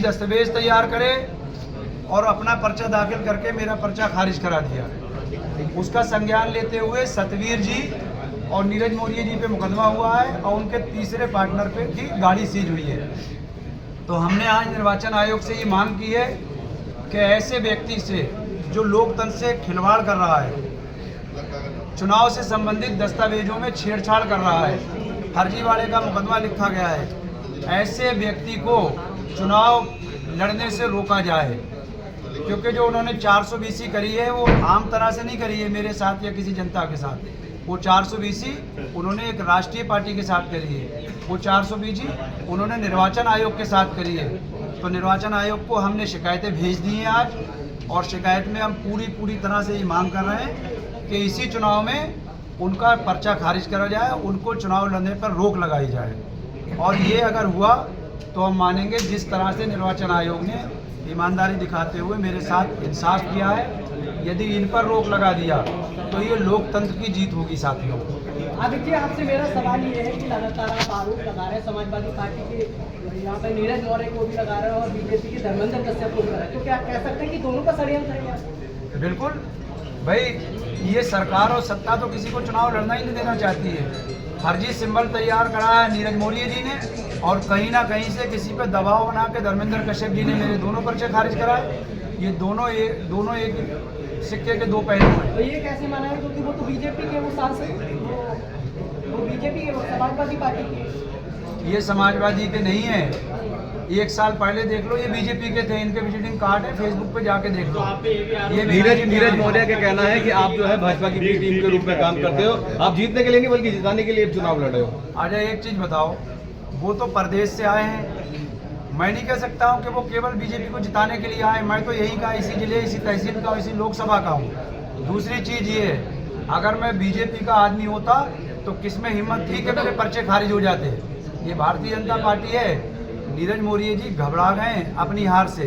दस्तावेज तैयार करे और अपना पर्चा दाखिल करके मेरा पर्चा खारिज करा दिया। उसका संज्ञान लेते हुए सतवीर जी और नीरज मौर्य जी पे मुकदमा हुआ है और उनके तीसरे पार्टनर पे की गाड़ी सीज हुई है। तो हमने आज निर्वाचन आयोग से ये मांग की है कि ऐसे व्यक्ति से जो लोकतंत्र से खिलवाड़ कर रहा है, चुनाव से संबंधित दस्तावेजों में छेड़छाड़ कर रहा है, फर्जीवाड़े का मुकदमा लिखा गया है, ऐसे व्यक्ति को चुनाव लड़ने से रोका जाए। क्योंकि जो उन्होंने 420 करी है वो आम तरह से नहीं करी है मेरे साथ या किसी जनता के साथ। वो 420 उन्होंने एक राष्ट्रीय पार्टी के साथ करी है, वो 420 उन्होंने निर्वाचन आयोग के साथ करी है। तो निर्वाचन आयोग को हमने शिकायतें भेज दी हैं आज, और शिकायत में हम पूरी तरह से ये मांग कर रहे हैं कि इसी चुनाव में उनका पर्चा खारिज करा जाए, उनको चुनाव लड़ने पर रोक लगाई जाए। और ये अगर हुआ तो हम मानेंगे जिस तरह से निर्वाचन आयोग ने ईमानदारी दिखाते हुए मेरे साथ इंसाफ किया है। यदि इन पर रोक लगा दिया तो ये लोकतंत्र की जीत होगी साथियों। आदित्य, आपसे मेरा सवाल ये है कि लगातार आप आरोप लगा रहे हैं समाजवादी पार्टी के यहाँ पर नीरज मौर्य को भी लगा रहे हैं और बीजेपी के धर्मेंद्र कश्यप को भी लगा रहे हैं, तो क्या कह सकते हैं कि दोनों का षड्यंत्र है? बिल्कुल भाई, ये सरकार और सत्ता तो किसी को चुनाव लड़ना ही नहीं देना चाहती है। फर्जी सिंबल तैयार कराया है नीरज मौर्य जी ने, और कहीं ना कहीं से किसी पर दबाव बना के धर्मेंद्र कश्यप जी ने मेरे दोनों पर्चे खारिज कराए। ये दोनों एक सिक्के के दो पहलू हैं। तो ये कैसे माना है, क्योंकि वो तो बीजेपी के वो सांसद, वो बीजेपी के समाजवादी पार्टी के। ये समाजवादी के नहीं है, 1 साल पहले देख लो, ये बीजेपी के थे। इनके विजिटिंग कार्ड है, फेसबुक पे जाके देख लो। ये नीरज मौर्य का कहना है कि आप जो है भाजपा की बी टीम के रूप में काम करते हो, आप जीतने के लिए नहीं बल्कि जिताने के लिए चुनाव लड़ रहे हो। अच्छा एक चीज बताओ, वो तो प्रदेश से आए हैं, मैं नहीं कह सकता हूँ कि वो केवल बीजेपी को जिताने के लिए आए। मैं तो यही का, इसी जिले, इसी तहसील का, इसी लोकसभा का हूँ। दूसरी चीज ये है, अगर मैं बीजेपी का आदमी होता तो किसमें हिम्मत थी कि मेरे पर्चे खारिज हो जाते। ये भारतीय जनता पार्टी है। नीरज मौर्य जी घबरा गए अपनी हार से।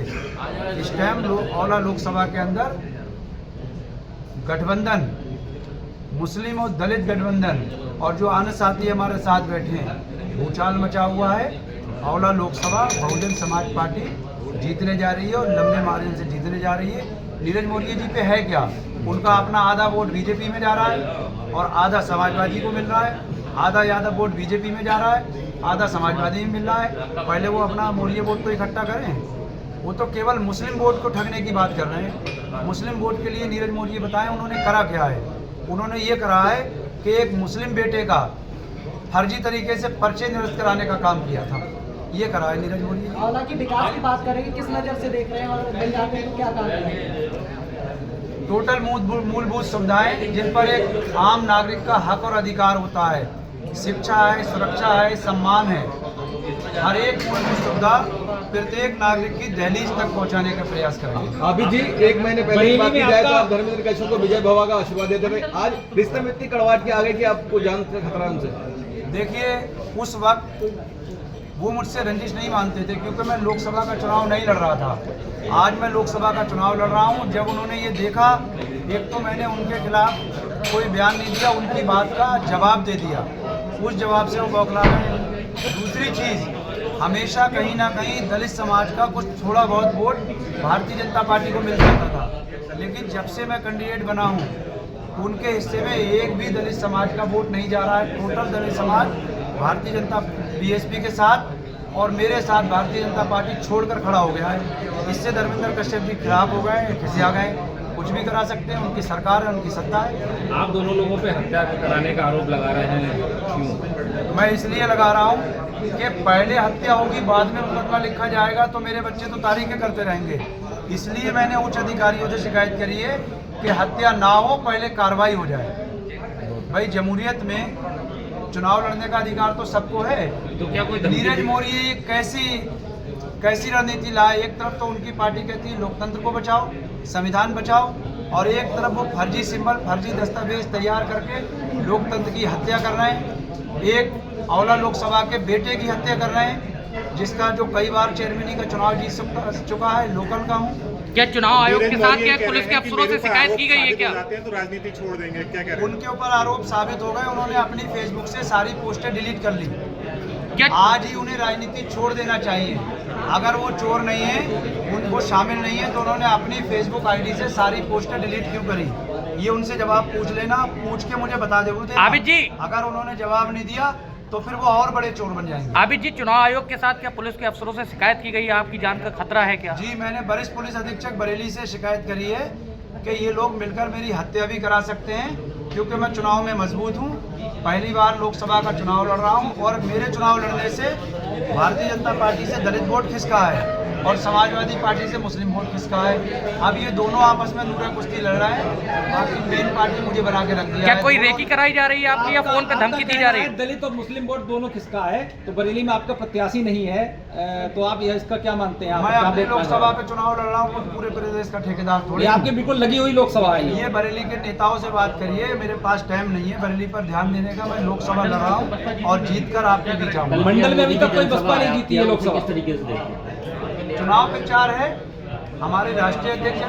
इस टाइम औला लोकसभा के अंदर गठबंधन, मुस्लिम और दलित गठबंधन और जो अन्य साथी हमारे साथ बैठे हैं, भूचाल मचा हुआ है। औला लोकसभा बहुजन समाज पार्टी जीतने जा रही है और लंबे मार्जिन से जीतने जा रही है। नीरज मौर्य जी पे है क्या, उनका अपना आधा वोट बीजेपी में जा रहा है और आधा समाजवादी को मिल रहा है, आधा यादव वोट बीजेपी में जा रहा है, आधा समाजवादी में मिल रहा है। पहले वो अपना मौर्य वोट तो इकट्ठा करें, वो तो केवल मुस्लिम वोट को ठगने की बात कर रहे हैं। मुस्लिम वोट के लिए नीरज मौर्य बताएं उन्होंने करा क्या है। उन्होंने ये करा है कि एक मुस्लिम बेटे का फर्जी तरीके से पर्चे निरस्त कराने का काम किया था, ये करा है नीरज मौर्य। औला की विकास की बात करेंगे, किस नज़र से देख रहे हैं और मिल जाते हैं तो क्या काम करेंगे? टोटल मूलभूत सुविधाएं जिन पर एक आम नागरिक का हक और अधिकार होता है, शिक्षा है, सुरक्षा है, सम्मान है, हर एक मूलभूत सुविधा प्रत्येक नागरिक की दहलीज तक पहुंचाने का प्रयास करेंगे। अभी जी 1 महीने पहले की बात की जाए तो आप धर्मेंद्र कश्यप को विजय भवा का आशीर्वाद देते रहे, आज रिश्ते में इतनी कड़वाहट की आ गई कि आपको जान से खतरा उनसे। देखिए, उस वक्त वो मुझसे रंजिश नहीं मानते थे क्योंकि मैं लोकसभा का चुनाव नहीं लड़ रहा था। आज मैं लोकसभा का चुनाव लड़ रहा हूँ। जब उन्होंने ये देखा, एक तो मैंने उनके खिलाफ कोई बयान नहीं दिया, उनकी बात का जवाब दे दिया, उस जवाब से वो बौखला गए। दूसरी चीज़, हमेशा कहीं ना कहीं दलित समाज का कुछ थोड़ा बहुत वोट भारतीय जनता पार्टी को मिल जाता था, लेकिन जब से मैं कैंडिडेट बना हूँ उनके हिस्से में एक भी दलित समाज का वोट नहीं जा रहा है। टोटल दलित समाज भारतीय जनता बीएसपी के साथ और मेरे साथ भारतीय जनता पार्टी छोड़कर खड़ा हो गया है। इससे धर्मेंद्र कश्यप जी खिलाफ हो गए, खिसिया गए। कुछ भी करा सकते हैं, उनकी सरकार है, उनकी सत्ता है। आप दोनों लोगों पे हत्या कराने का आरोप लगा रहे हैं, क्यों? मैं इसलिए लगा रहा हूँ कि पहले हत्या होगी, बाद में मुकदमा लिखा जाएगा तो मेरे बच्चे तो तारीखें करते रहेंगे। इसलिए मैंने उच्च अधिकारियों से शिकायत करी है कि हत्या ना हो, पहले कार्रवाई हो जाए। भाई, जमहूरियत में चुनाव लड़ने का अधिकार तो सबको है। तो क्या कोई नीरज मौर्य कैसी रणनीति लाए? एक तरफ तो उनकी पार्टी कहती है लोकतंत्र को बचाओ, संविधान बचाओ, और एक तरफ वो फर्जी सिंबल, फर्जी दस्तावेज तैयार करके लोकतंत्र की हत्या कर रहे हैं। एक औला लोकसभा के बेटे की हत्या कर रहे हैं, जिसका जो कई बार चेयरमैनी का चुनाव जीत चुका है, लोकल का हूँ। क्या चुनाव आयोग के साथ क्या पुलिस के अफसरों से शिकायत की गई है क्या? तो राजनीति छोड़ देंगे, क्या कह रहे हैं? उनके ऊपर आरोप साबित हो गए, उन्होंने अपनी फेसबुक से सारी पोस्टें डिलीट कर ली। क्या आज ही उन्हें राजनीति छोड़ देना चाहिए। अगर वो चोर नहीं है, उनको शामिल नहीं है, तो उन्होंने अपनी फेसबुक आईडी से सारी पोस्टर डिलीट क्यों करी? ये उनसे जवाब पूछ लेना, पूछ के मुझे बता दोगे। आबिद जी, अगर उन्होंने जवाब नहीं दिया तो फिर वो और बड़े चोर बन जाएंगे। आबिद जी, चुनाव आयोग के साथ क्या पुलिस के अफसरों से शिकायत की गई है? आपकी जान का खतरा है क्या? जी, मैंने वरिष्ठ पुलिस अधीक्षक बरेली से शिकायत करी है कि ये लोग मिलकर मेरी हत्या भी करा सकते हैं, क्योंकि मैं चुनाव में मजबूत हूँ। पहली बार लोकसभा का चुनाव लड़ रहा हूँ और मेरे चुनाव लड़ने से भारतीय जनता पार्टी से दलित वोट खिसका है और समाजवादी पार्टी से मुस्लिम वोट खिसका है। अब ये दोनों आपस में नूरा कुश्ती लड़ रहे हैं। बाकी मेन पार्टी मुझे बना के रख दिया क्या है। कोई रेकी कराई जा रही है आपकी या फोन पे धमकी दी जा रही है? दलित और मुस्लिम वोट दोनों किसका है? तो बरेली में आपका प्रत्याशी नहीं है, तो आप इसका क्या मानते हैं? मैं अपनी लोकसभा पे चुनाव लड़ रहा हूँ, पूरे प्रदेश का ठेकेदार थोड़ी। ये आपके बिल्कुल लगी हुई लोकसभा है। ये बरेली के नेताओं से बात करिए, मेरे पास टाइम नहीं है बरेली पर ध्यान देने का। मैं लोकसभा लड़ रहा हूँ और जीत कर आपके बीच आऊंगा। मंडल में अभी तक कोई बसपा नहीं जीती है लोकसभा। चुनाव प्रचार है, हमारे राष्ट्रीय अध्यक्ष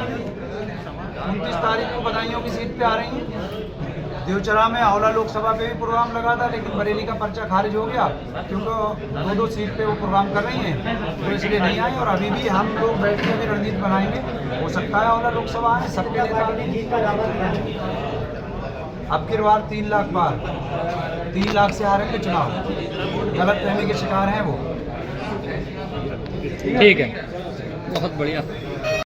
29 तारीख को बदायूं की सीट पे आ रही हैं। देवचरा में आंवला लोकसभा पे भी प्रोग्राम लगा था, लेकिन बरेली का पर्चा खारिज हो गया, क्योंकि दो सीट पे वो प्रोग्राम कर रही हैं, तो इसलिए नहीं आई। और अभी भी हम लोग बैठ के भी रणनीति बनाएंगे। हो सकता है आंवला लोकसभा है, सबके नेता अब की बार 3 लाख बार 3 लाख से हारेंगे चुनाव। गलत फहमी के शिकार हैं वो। ठीक है, बहुत बढ़िया।